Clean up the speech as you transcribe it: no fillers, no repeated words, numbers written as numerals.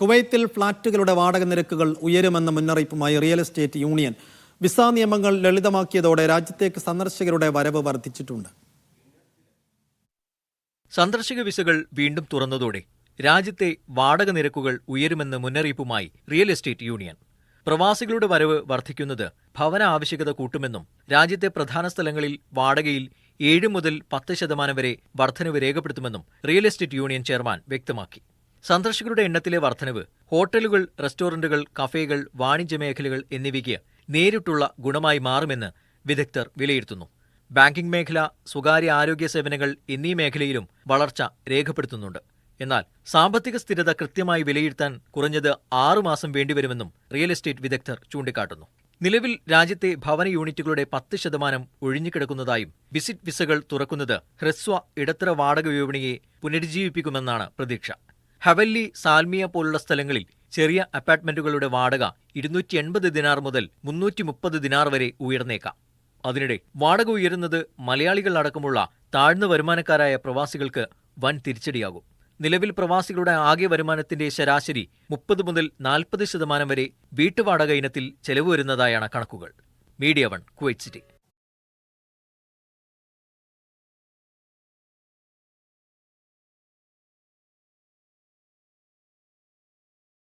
കുവൈത്തിൽ ഫ്ളാറ്റുകളുടെ വാടക നിരക്കുകൾ ഉയരുമെന്ന മുന്നറിയിപ്പുമായി റിയൽ എസ്റ്റേറ്റ് യൂണിയൻ. വിസ നിയമങ്ങൾ ലളിതമാക്കിയതോടെ രാജ്യത്തേക്ക് സന്ദർശകരുടെ വരവ് വർദ്ധിച്ചിട്ടുണ്ട്. സന്ദർശക വിസകൾ വീണ്ടും തുറന്നതോടെ രാജ്യത്തെ വാടക നിരക്കുകൾ ഉയരുമെന്ന് മുന്നറിയിപ്പുമായി റിയൽ എസ്റ്റേറ്റ് യൂണിയൻ. പ്രവാസികളുടെ വരവ് വർദ്ധിക്കുന്നത് ഭവന ആവശ്യകത കൂട്ടുമെന്നും രാജ്യത്തെ പ്രധാന സ്ഥലങ്ങളിൽ വാടകയിൽ 7 മുതൽ 10% വരെ വർധനവ് രേഖപ്പെടുത്തുമെന്നും റിയൽ എസ്റ്റേറ്റ് യൂണിയൻ ചെയർമാൻ വ്യക്തമാക്കി. സന്ദർശകരുടെ എണ്ണത്തിലെ വർധനവ് ഹോട്ടലുകൾ, റെസ്റ്റോറന്റുകൾ, കഫേകൾ, വാണിജ്യ മേഖലകൾ എന്നിവയ്ക്ക് നേരിട്ടുള്ള ഗുണമായി മാറുമെന്ന് വിദഗ്ധർ വിലയിരുത്തുന്നു. ബാങ്കിംഗ് മേഖല, സ്വകാര്യ ആരോഗ്യ സേവനങ്ങൾ എന്നീ മേഖലയിലും വളർച്ച രേഖപ്പെടുത്തുന്നുണ്ട്. എന്നാൽ സാമ്പത്തിക സ്ഥിരത കൃത്യമായി വിലയിരുത്താൻ കുറഞ്ഞത് 6 മാസം വേണ്ടിവരുമെന്നും റിയൽ എസ്റ്റേറ്റ് വിദഗ്ധർ ചൂണ്ടിക്കാട്ടുന്നു. നിലവിൽ രാജ്യത്തെ ഭവന യൂണിറ്റുകളുടെ 10% ഒഴിഞ്ഞുകിടക്കുന്നതായും വിസിറ്റ് വിസകൾ തുറക്കുന്നത് ഹ്രസ്വ ഇടത്തര വാടക വിപണിയെ പുനരുജ്ജീവിപ്പിക്കുമെന്നാണ് പ്രതീക്ഷ. ഹവല്ലി, സാൽമിയ പോലുള്ള സ്ഥലങ്ങളിൽ ചെറിയ അപ്പാർട്ട്മെന്റുകളുടെ വാടക 280 ദിനാർ മുതൽ 330 ദിനാർ വരെ ഉയർന്നേക്കാം. അതിനിടെ വാടക ഉയരുന്നത് മലയാളികൾ അടക്കമുള്ള താഴ്ന്ന വരുമാനക്കാരായ പ്രവാസികൾക്ക് വൻ തിരിച്ചടിയാകും. നിലവിൽ പ്രവാസികളുടെ ആകെ വരുമാനത്തിന്റെ ശരാശരി 30 മുതൽ 40% വരെ വീട്ടുവാടക ഇനത്തിൽ ചെലവ് വരുന്നതായാണ് കണക്കുകൾ. Media 1, Kuwait city.